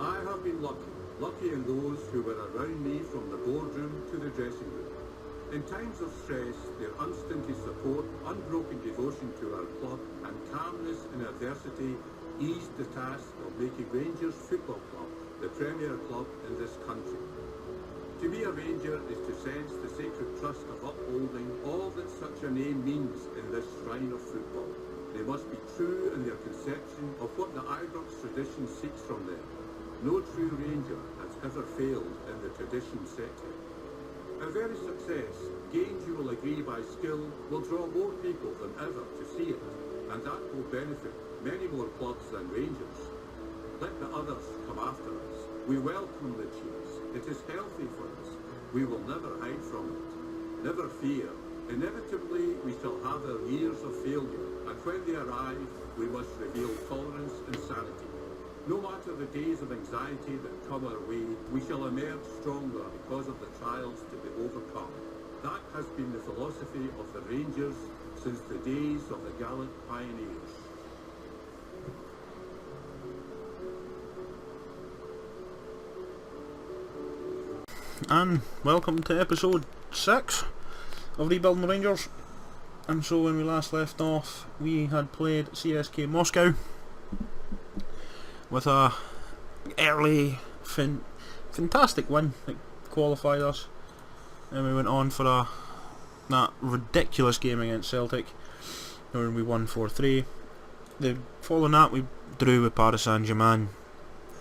I have been lucky in those who were around me from the boardroom to the dressing room. In times of stress, their unstinted support, unbroken devotion to our club and calmness in adversity eased the task of making Rangers Football Club the premier club in this country. To be a Ranger is to sense the sacred trust of upholding all that such a name means in this shrine of football. They must be true in their conception of what the Ibrox tradition seeks from them. No true Ranger has ever failed in the tradition set out. Our very success, gained you will agree by skill, will draw more people than ever to see it, and that will benefit many more clubs than Rangers. Let the others come after us. We welcome the cheese. It is healthy for us. We will never hide from it. Never fear. Inevitably, we shall have our years of failure, and when they arrive, we must reveal tolerance and sanity. No matter the days of anxiety that come our way, we shall emerge stronger because of the trials to be overcome. That has been the philosophy of the Rangers since the days of the gallant pioneers. And welcome to episode 6 of Rebuildin Rangers. And so when we last left off, we had played CSK Moscow with a early fantastic win that qualified us, and we went on for that ridiculous game against Celtic where we won 4-3. Following that we drew with Paris Saint-Germain.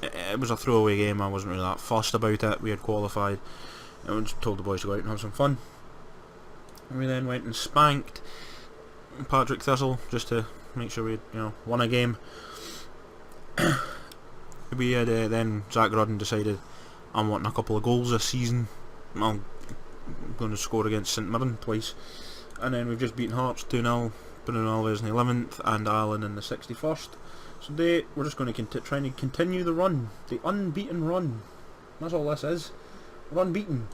It was a throwaway game. I wasn't really that fussed about it. We had qualified and we just told the boys to go out and have some fun. And we then went and spanked Patrick Thistle just to make sure we had, won a game. We had then Zach Rudden decided, I'm wanting a couple of goals this season. I'm going to score against St Mirren twice. And then we've just beaten Hearts 2-0, Bruno Alves in the 11th and Allen in the 61st. So today we're just going to try and continue the run, the unbeaten run. That's all this is. We're unbeaten.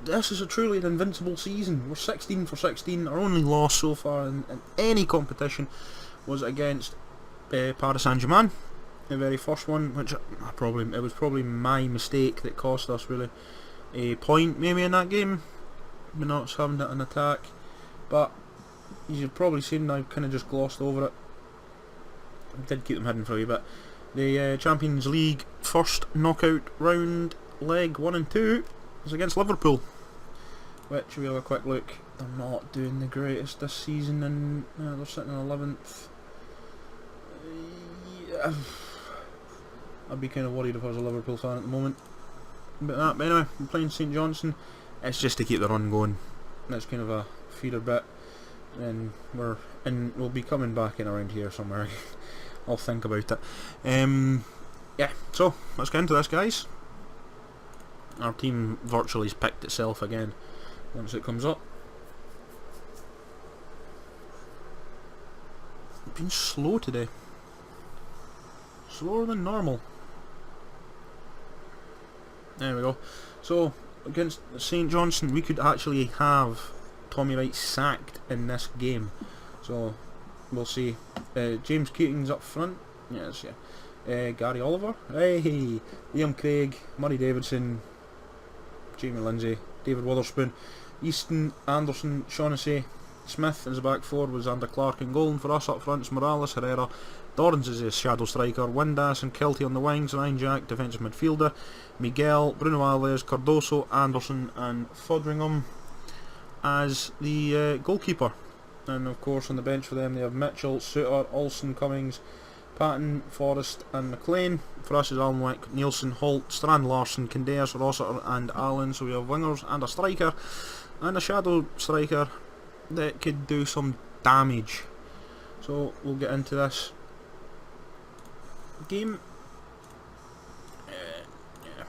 This is truly an invincible season. We're 16 for 16. Our only loss so far in any competition was against Paris Saint-Germain, the very first one, which it was probably my mistake that cost us really a point maybe in that game, by not having it an attack. But as you've probably seen, I've kind of just glossed over it. I did keep them hidden for a wee bit. The Champions League first knockout round, leg 1 and 2, was against Liverpool, which we'll have a quick look. They're not doing the greatest this season, and they're sitting in 11th. I'd be kind of worried if I was a Liverpool fan at the moment. But anyway, we're playing St Johnstone. It's just to keep the run going. That's kind of a feeder bit, and we'll be coming back in around here somewhere. I'll think about it. Yeah, so let's get into this, guys. Our team virtually has picked itself again once it comes up. It's been slow today. Slower than normal. There we go. So against St Johnstone, we could actually have Tommy Wright sacked in this game. So we'll see. James Keating's up front. Yes, yeah. Gary Oliver. Hey, Liam Craig, Murray Davidson, Jamie Lindsay, David Witherspoon, Easton, Anderson, Shaughnessy, Smith as a back four with Xander Clark and Golden. For us up front, it's Morales, Herrera, Dorrans is a shadow striker, Windass and Kelty on the wings, Ryan Jack, defensive midfielder, Miguel, Bruno Alves, Cardoso, Anderson and Fodringham as the goalkeeper. And of course on the bench for them they have Mitchell, Suter, Olsen, Cummings, Patton, Forrest and McLean. For us is Alnwick, Nielsen, Holt, Strand Larson, Kindeas, Rossiter and Allen. So we have wingers and a striker and a shadow striker that could do some damage. So we'll get into this game. Yeah.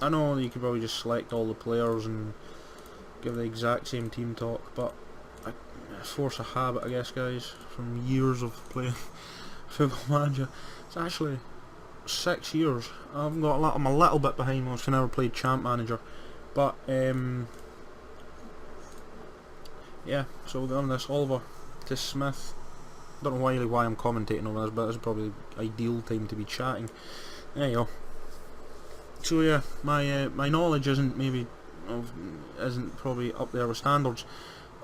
I know you could probably just select all the players and give the exact same team talk, but force a habit, I guess, guys, from years of playing Football Manager. It's actually 6 years. I'm a little bit behind most. I never played Champ Manager, but yeah. So we're on this Oliver to Smith. Don't know why I'm commentating over this, but it's probably ideal time to be chatting. There you go. So yeah, my knowledge isn't probably up there with standards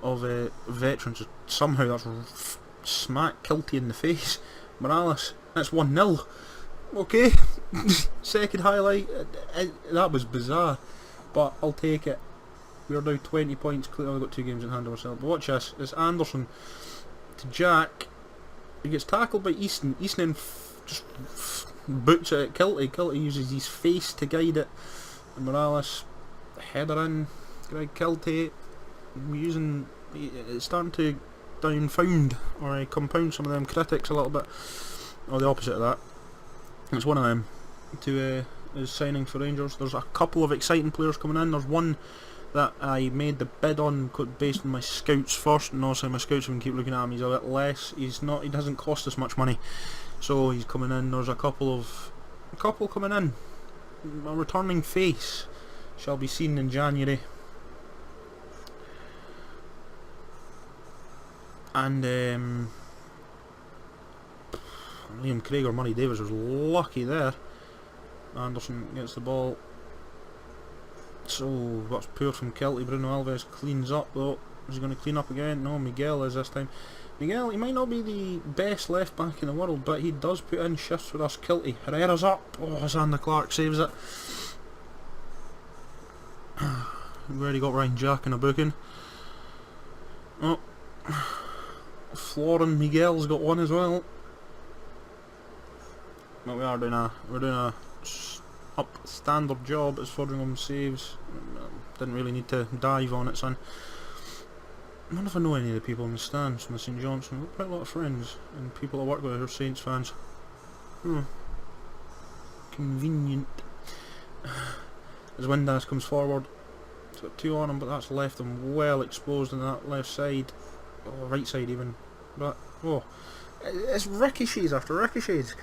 of veterans. Somehow that's smack Kilty in the face. Morales, that's 1-0. Okay, second highlight. That was bizarre, but I'll take it. We're now 20 points clear. We've got 2 games in hand of ourselves. But watch this. It's Anderson to Jack. He gets tackled by Easton. Easton then just boots it at Kilty. Kilty uses his face to guide it. And Morales, header in. Greg Kilty it's starting to downfound or compound some of them critics a little bit. Or the opposite of that. It's one of them to is signing for Rangers. There's a couple of exciting players coming in. There's one that I made the bid on based on my scouts first, and also my scouts can keep looking at him. He's a bit less. He doesn't cost us much money, so he's coming in. There's a couple coming in. A returning face shall be seen in January, and Liam Craig or Murray Davis was lucky there. Anderson gets the ball. So that's poor from Kilty. Bruno Alves cleans up though. Is he going to clean up again? No, Miguel is this time. Miguel, he might not be the best left back in the world, but he does put in shifts for us. Kilty. Herrera's up. Oh, Xander Clark saves it. We've already got Ryan Jack in a booking. Oh, Florin Miguel's got one as well. But we're doing a up standard job as Fodringham saves. Didn't really need to dive on it, son. I wonder if I know any of the people in the stands from the St Johnstone. I've got quite a lot of friends and people I work with who are Saints fans. Convenient. As Windass comes forward, it's got 2 on him, but that's left him well exposed on that left side, or right side even. But it's ricochets after ricochets.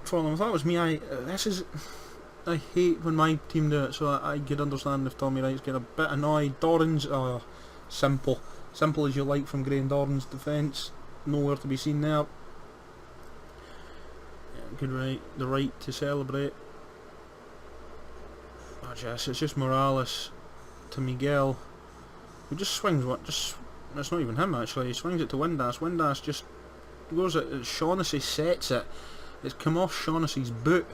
For them, if that was me, I hate when my team do it, so I could understand if Tommy Wright's getting a bit annoyed. Doran's simple as you like from Graham Doran's defence, nowhere to be seen there. Yeah, good right, the right to celebrate. It's just Morales to Miguel, who just swings it's not even him actually. He swings it to Windass. Windass just goes at Shaughnessy, sets it. It's come off Shaughnessy's boot.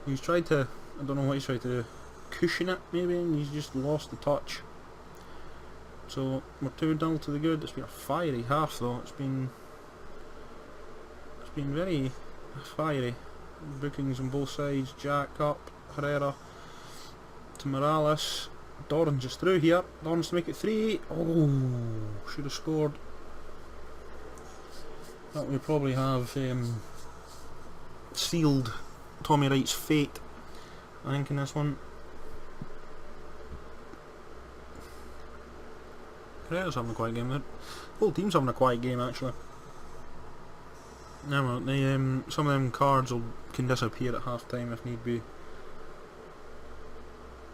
He's tried to, I don't know what he's tried to do, cushion it maybe, and he's just lost the touch. So we're 2-0 to the good. It's been a fiery half though. It's been very fiery. Bookings on both sides. Jack up, Herrera to Morales. Doran just through here. Doran's to make it 3. Oh, should have scored. That we probably have sealed Tommy Wright's fate, I think, in this one. Herrera's having a quiet game. The whole team's having a quiet game actually. Now some of them cards can disappear at half time if need be.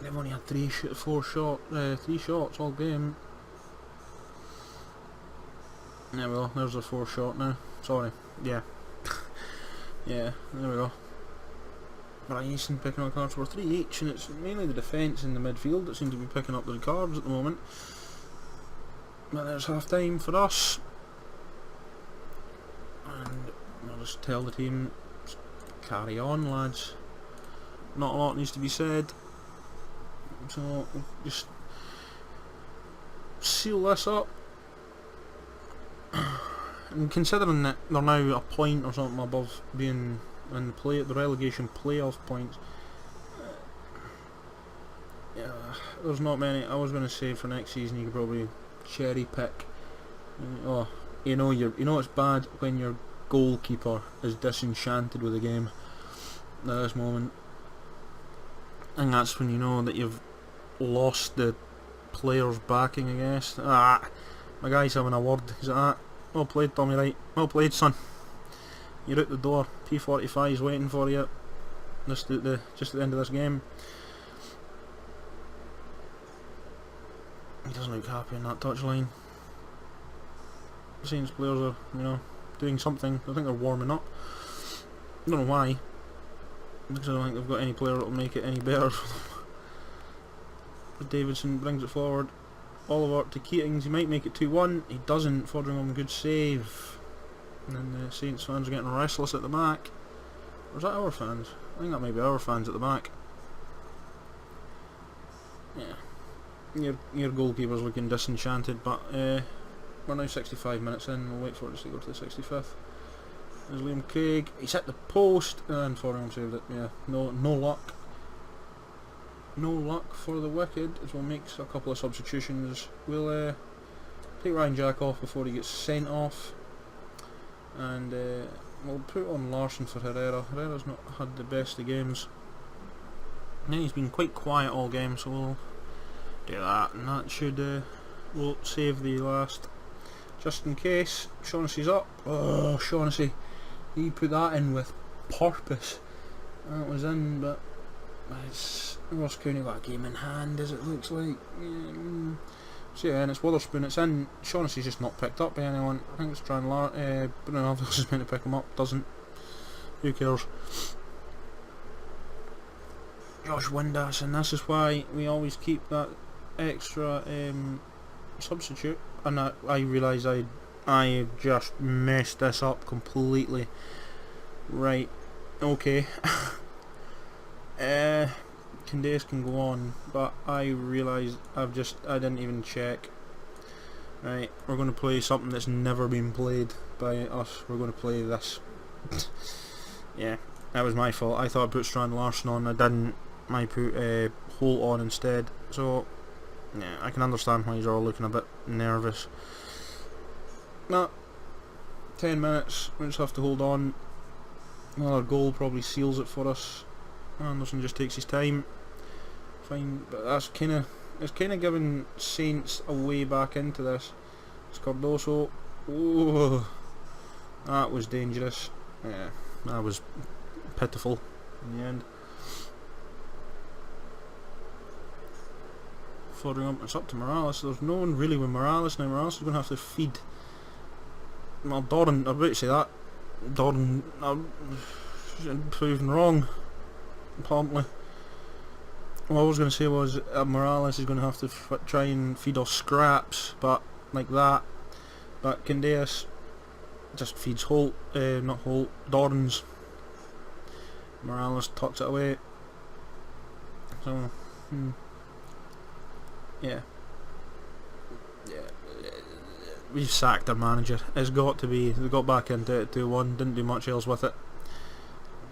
They've only had 3 shots all game. Yeah, well, there's a 4th shot now. Sorry. Yeah. Yeah, there we go. Brian Easton picking up cards for 3 each, and it's mainly the defence in the midfield that seem to be picking up the cards at the moment. But there's half time for us. And I'll just tell the team, carry on lads. Not a lot needs to be said. So just seal this up. And considering that they're now a point or something above being in the relegation playoff points, yeah, there's not many. I was going to say for next season you could probably cherry pick. You know it's bad when your goalkeeper is disenchanted with the game at this moment, and that's when you know that you've lost the players' backing, I guess. My guy's having a word. He's like that. Well played, Tommy Wright. Well played, son. You're out the door. P45 is waiting for you. Just at the end of this game. He doesn't look happy in that touchline. Saints players are, doing something. I think they're warming up. I don't know why. because I don't think they've got any player that will make it any better. Davidson brings it forward. Oliver to Keatings, he might make it 2-1. He doesn't. Foderingham, good save. And then the Saints fans are getting restless at the back. Or is that our fans? I think that might be our fans at the back. Yeah. Your goalkeeper's looking disenchanted, but we're now 65 minutes in. We'll wait for it to go to the 65th. There's Liam Craig. He's hit the post, and Foderingham saved it. Yeah, no luck. No luck for the Wicked, as we'll make a couple of substitutions. We'll take Ryan Jack off before he gets sent off, and we'll put on Larson for Herrera. Herrera's not had the best of games. Yeah, he's been quite quiet all game, so we'll do that, and that should will save the last. Just in case, Shaughnessy's up. Oh, Shaughnessy, he put that in with purpose. That was in, but it's Ross County got a game in hand, as it looks like. So yeah, and it's Witherspoon, it's in. Shaughnessy's just not picked up by anyone. I think it's trying Bruno Alves is meant to pick him up, doesn't. Who cares? Josh Windass, and this is why we always keep that extra substitute. And I realise I just messed this up completely. Right, okay. Candace can go on, but I realise I didn't even check. Right, we're going to play something that's never been played by us. We're going to play this. Yeah, that was my fault. I thought I put Strand Larson on, I didn't. I put Holt on instead. So yeah, I can understand why you're all looking a bit nervous. Nah, 10 minutes, we just have to hold on. Another goal probably seals it for us. Anderson just takes his time. Fine, but it's kind of giving Saints a way back into this. It's Cardoso. Oh, that was dangerous. Yeah, that was pitiful in the end. Foderingham, it's up to Morales. There's no one really with Morales now. Morales is going to have to feed. Well, Doran, I'm about to say that. Doran, proven wrong. Apparently. What I was going to say was Morales is going to have to try and feed off scraps, but like that. But Candeas just feeds Holt, not Holt, Doran's. Morales tucks it away. So, yeah. We've sacked our manager. It's got to be. They got back into it 2-1. Didn't do much else with it.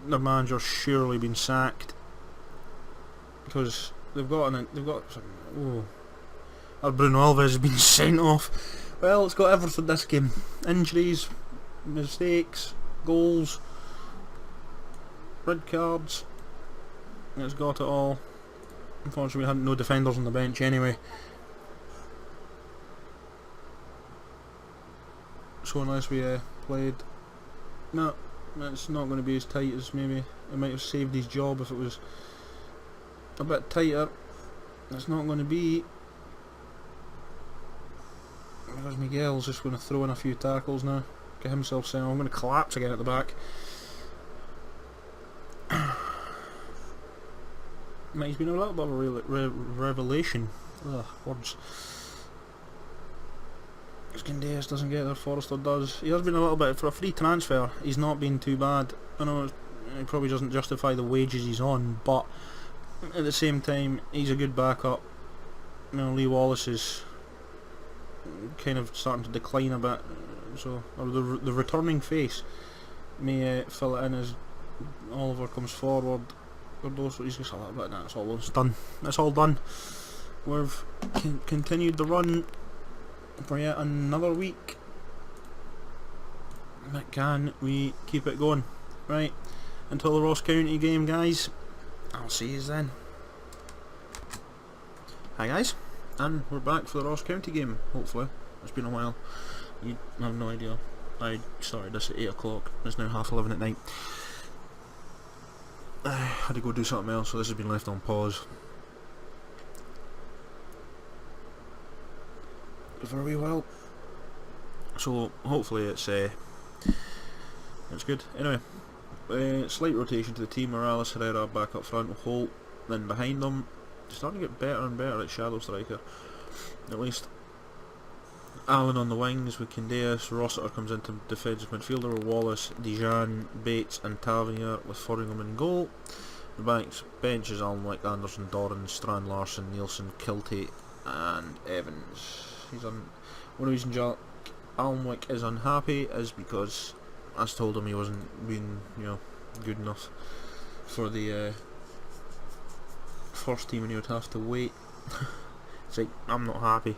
Their manager's surely been sacked because they've got some. Our Bruno Alves has been sent off. Well, it's got everything this game: injuries, mistakes, goals, red cards. It's got it all. Unfortunately, we had no defenders on the bench anyway. So unless we played, no, it's not going to be as tight as maybe it might have saved his job if it was a bit tighter. It's not going to be, because Miguel's just going to throw in a few tackles now, get himself sent. I'm going to collapse again at the back. He's been a little bit of a revelation. Ugh, words. Candeas doesn't get there, Forrester does. He has been a little bit, for a free transfer, he's not been too bad. I know he probably doesn't justify the wages he's on, but at the same time, he's a good backup. You know, Lee Wallace is kind of starting to decline a bit, so the returning face may fill it in as Oliver comes forward. He's just a little bit, that's all it's done. It's all done. We've continued the run for yet another week. But can we keep it going? Right, until the Ross County game, guys. I'll see you then. Hi guys, and we're back for the Ross County game, hopefully. It's been a while. You have no idea. I started this at 8 o'clock. It's now 11:30 at night. I had to go do something else, so this has been left on pause. For a wee while. So hopefully it's good. Anyway, Slight rotation to the team. Morales, Herrera back up front, Holt then behind them. Starting to get better and better at shadow striker, at least. Allen on the wings with Candeas. Rossiter comes into defensive midfielder with Wallace, Dijon, Bates and Tavernier with Foringham in goal. The bench is Alnwick, Anderson, Doran, Strand, Larson, Nielsen, Kilty and Evans. One reason Jack Alnwick is unhappy is because I told him he wasn't being, good enough for the first team and he would have to wait. It's like, I'm not happy.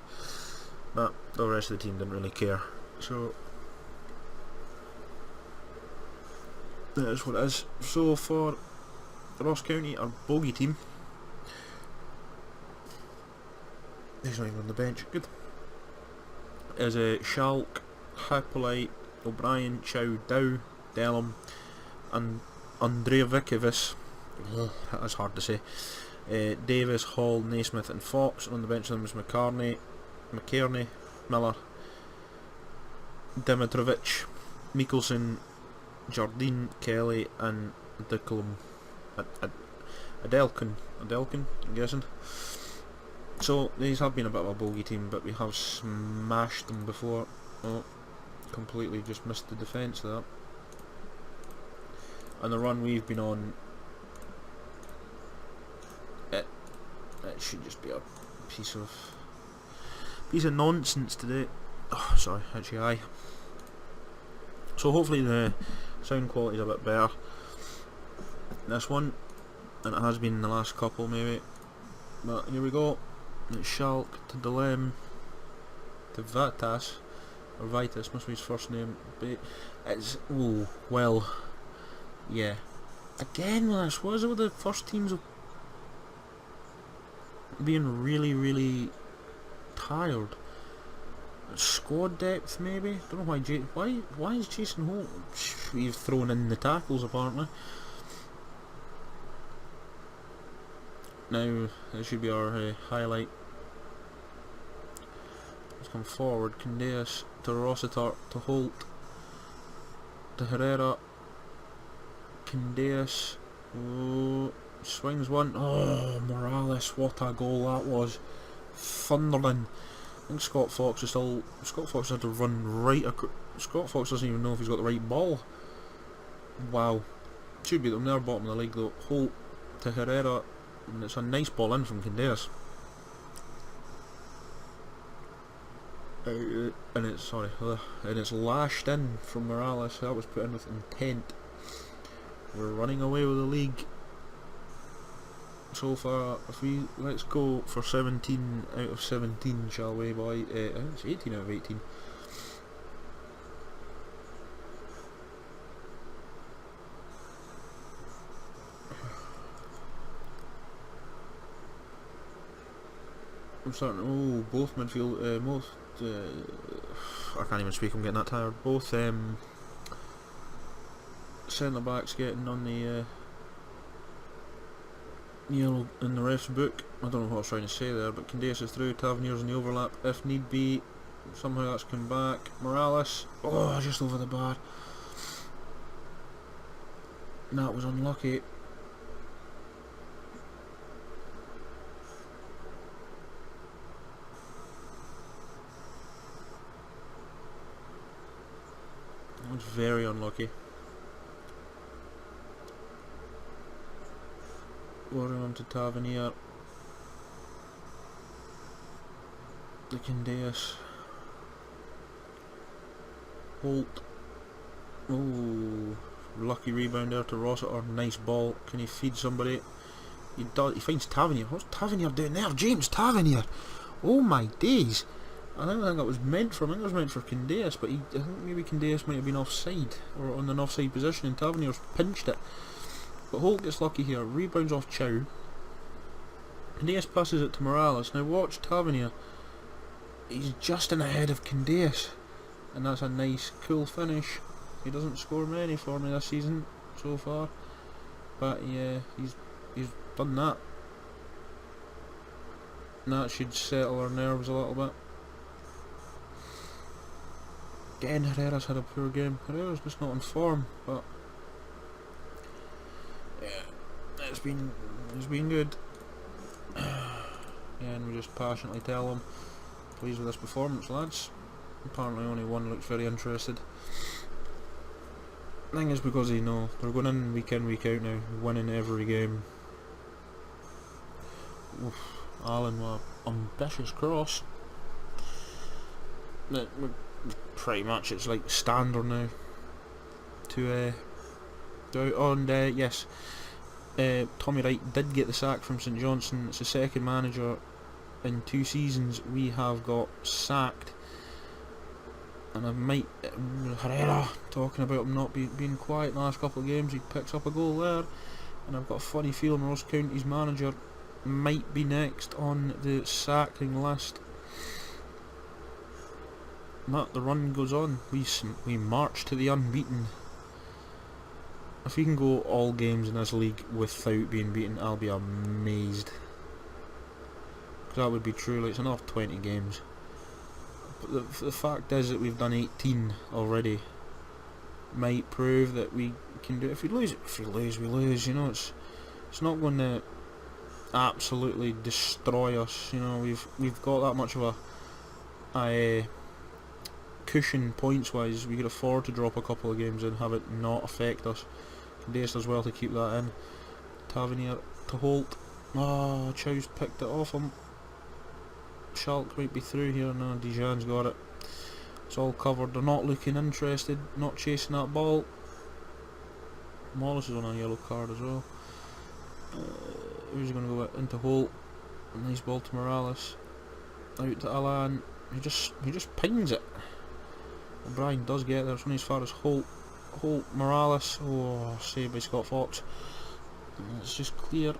But the rest of the team didn't really care. So that is what it is. So for Ross County, our bogey team, he's not even on the bench. Good. Is Schalk, Hippolyte, O'Brien, Chow, Dow, Dellum, and Andreevikovic. That's hard to say. Davis, Hall, Naismith, and Fox. And on the bench, them was McKerney, Miller, Dimitrovic, Mikkelsen, Jardine, Kelly, and Adelkin, I'm guessing. So these have been a bit of a bogey team, but we have smashed them before. Oh, completely just missed the defence there. And the run we've been on, it should just be a piece of nonsense today. Oh, sorry, actually aye. So hopefully the sound quality is a bit better this one than it has been in the last couple maybe. But here we go. It's Schalk to Delem to Vitas, or Vitas must be his first name. But it's, oh well, yeah. Again, what is it with the first teams of being really tired? Squad depth maybe? Don't know why is Jason Holt? We've thrown in the tackles apparently. Now that should be our highlight. Let's come forward. Candeas to Rossiter to Holt to Herrera. Candeas swings one. Oh, Morales! What a goal that was! Thundering. I think Scott Fox had to run right across. Scott Fox doesn't even know if he's got the right ball. Wow. Should be them there, bottom of the league though. Holt to Herrera, and it's a nice ball in from Candeas. And it's lashed in from Morales. That was put in with intent. We're running away with the league so far. Let's go for 17 out of 17, shall we, boy? I think it's 18 out of 18. I'm starting. Oh, both midfield. I can't even speak. I'm getting that tired. Both centre backs getting on the yellow in the ref's book. I don't know what I was trying to say there, but Candeas is through. Tavernier's in the overlap if need be. Somehow that's come back. Morales. Oh, just over the bar. That was unlucky. That was very unlucky. Going on to Tavernier. The Candeas. Holt. Oh, lucky rebound there to Rossiter. Nice ball. Can he feed somebody? He does. He finds Tavernier. What's Tavernier doing there? James Tavernier. Oh my days. I don't think that was meant for him. I think it was meant for Candeas, but I think maybe Candeas might have been offside or on an offside position, and Tavernier's pinched it. But Holt gets lucky here. Rebounds off Chow. Candeas passes it to Morales. Now watch Tavernier. He's just in ahead of Candeas, and that's a nice, cool finish. He doesn't score many for me this season so far, but yeah, he's done that. And that should settle our nerves a little bit. Again, Herrera's had a poor game. Herrera's just not in form, but yeah, it's been good. Yeah, and we just passionately tell them, pleased with this performance, lads. Apparently only one looks very interested. I think it's because they know they're going in, week out now, winning every game. Oof, Alan, what ambitious cross. Pretty much it's like standard now to do. And yes, Tommy Wright did get the sack from St Johnstone. It's the second manager in 2 seasons we have got sacked. And I might Herrera talking about him not being quiet in the last couple of games. He picks up a goal there, and I've got a funny feeling Ross County's manager might be next on the sacking list. But the run goes on. We march to the unbeaten. If we can go all games in this league without being beaten, I'll be amazed. Because that would be truly, it's another 20 games. But the fact is that we've done 18 already. Might prove that we can do it. If we lose, we lose. You know, it's not going to absolutely destroy us. You know, we've got that much of a cushion points wise. We could afford to drop a couple of games and have it not affect us. Daced as well to keep that in. Tavernier to Holt. Oh, Chow's picked it off him. Schalk might be through here. No, Dijon's got it. It's all covered. They're not looking interested, not chasing that ball. Wallace is on a yellow card as well. Who's going to go into Holt? Nice ball to Morales. Out to Alan. He just pings it. O'Brien does get there. It's only as far as Holt. Morales. Oh, saved by Scott Fox. It's just clear.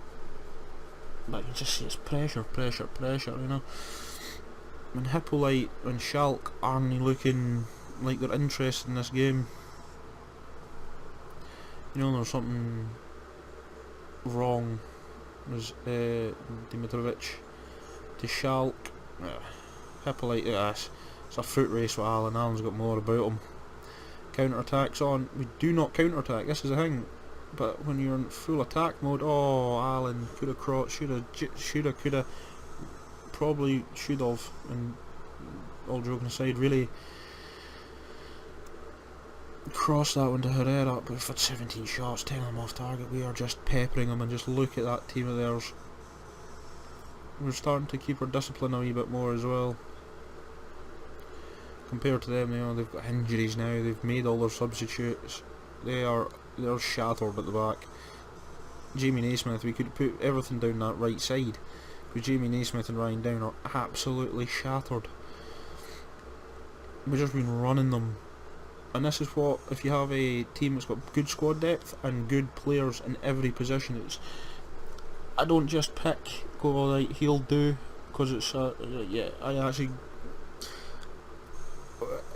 But you just see it's pressure, you know. When Hippolyte and Schalk aren't looking like they're interested in this game, you know there's something wrong. There's Dimitrovic to Schalk. Hippolyte, it's a foot race with Alan. Alan's got more about him. Counter-attack's on. We do not counter-attack, this is the thing. But when you're in full attack mode, oh, Alan could have crossed, could have, probably should have, and all joking aside, really crossed that one to Herrera. But we've had 17 shots, 10 of them off target. We are just peppering them, and just look at that team of theirs. We're starting to keep our discipline a wee bit more as well. Compared to them, you know, they've got injuries now, they've made all their substitutes. They're shattered at the back. Jamie Naismith, we could put everything down that right side, because Jamie Naismith and Ryan Down are absolutely shattered. We've just been running them, and this is what, if you have a team that's got good squad depth and good players in every position, it's, I don't just pick, go alright, he'll do, because it's yeah, I actually,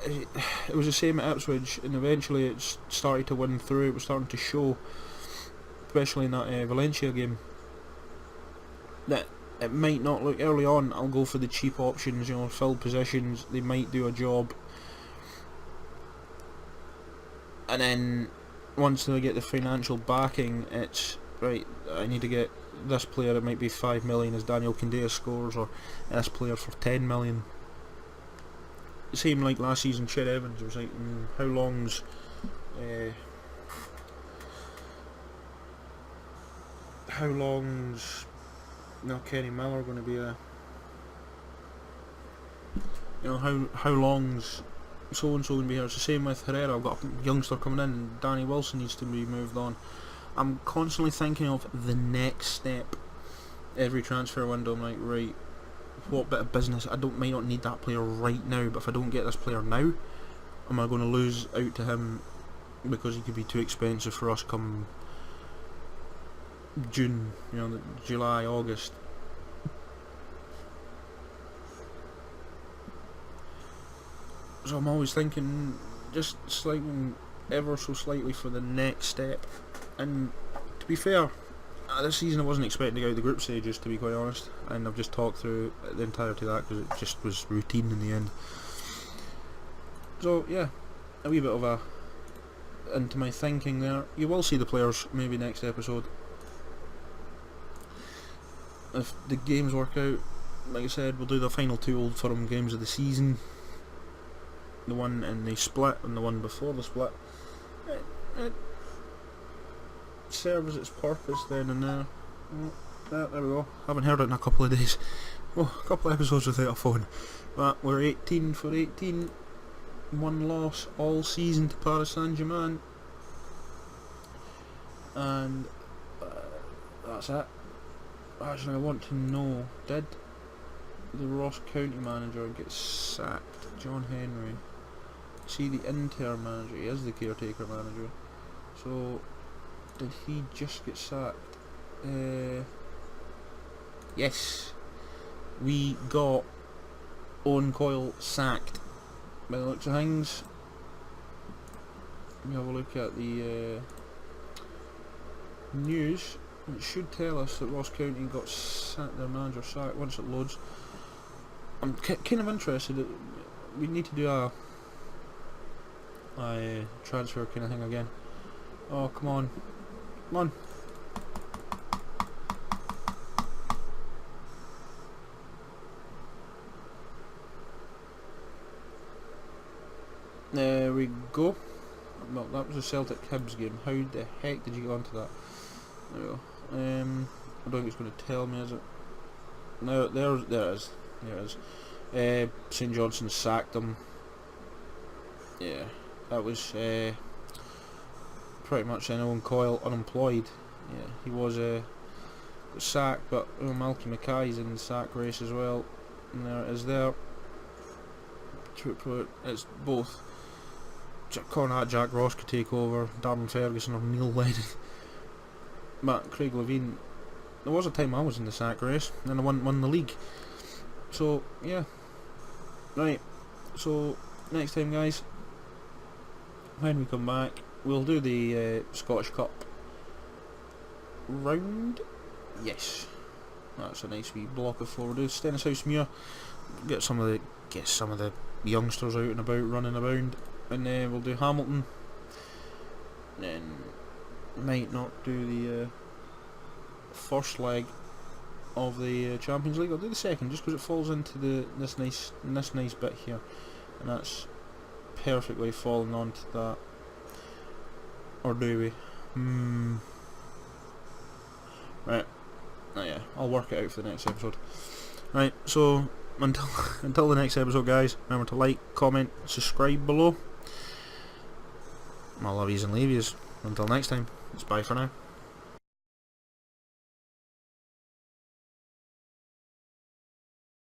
it was the same at Ipswich, and eventually it started to win through. It was starting to show, especially in that Valencia game, that it might not look early on. I'll go for the cheap options, you know, filled positions. They might do a job, and then once they get the financial backing, it's right. I need to get this player. It might be 5 million as Daniel Candea scores, or this player for 10 million. Same like last season, Ched Evans. It was like, how long's Kenny Miller going to be a, you know, how long's so and so going to be here? It's the same with Herrera. I've got a youngster coming in. Danny Wilson needs to be moved on. I'm constantly thinking of the next step. Every transfer window, I'm like, right, what bit of business, might not need that player right now, but if I don't get this player now, am I going to lose out to him because he could be too expensive for us come June, you know, July, August. So I'm always thinking, just slightly, ever so slightly for the next step. And to be fair, this season I wasn't expecting to go out the group stages, to be quite honest, and I've just talked through the entirety of that because it just was routine in the end. So yeah, a wee bit of a into my thinking there. You will see the players maybe next episode. If the games work out, like I said, we'll do the final 2 Old Firm games of the season. The one in the split and the one before the split. It serves its purpose then and there. There we go. Haven't heard it in a couple of days. Oh, a couple of episodes without a phone. But we're 18 for 18. 1 loss all season to Paris Saint-Germain. And that's it. Actually, I want to know, did the Ross County manager get sacked? John Henry. See, the interim manager, he is the caretaker manager. So, did he just get sacked? Yes. We got Owen Coyle sacked. By the looks of things. Let me have a look at the news. It should tell us that Ross County got their manager sacked once it loads. I'm kind of interested. We need to do a transfer kind of thing again. Oh, come on. Come on. There we go. Well, that was a Celtic Hibs game. How the heck did you get onto that? There we go. I don't think it's going to tell me, is it? No, there it is. There it is. St Johnson sacked him. Yeah, that was pretty much Owen Coyle unemployed. Yeah, he was sacked, but Malky Mackay's in the sack race as well. And there it is there. It's both. Jack Ross could take over, Darren Ferguson or Neil Lennon. But Craig Levine, there was a time I was in the sack race and I won the league. So yeah, right. So next time, guys, when we come back, we'll do the Scottish Cup round. Yes, that's a nice wee block of 4. We'll do Stennishouse get some of the youngsters out and about, running around, and then we'll do Hamilton. Then might not do the first leg of the Champions League. I'll do the second just because it falls into this nice bit here, and that's perfectly falling onto that. Or do we? Right. Oh yeah, I'll work it out for the next episode. Right. So until the next episode, guys, remember to like, comment, subscribe below. I love yous and leave yous. Until next time, it's bye for now.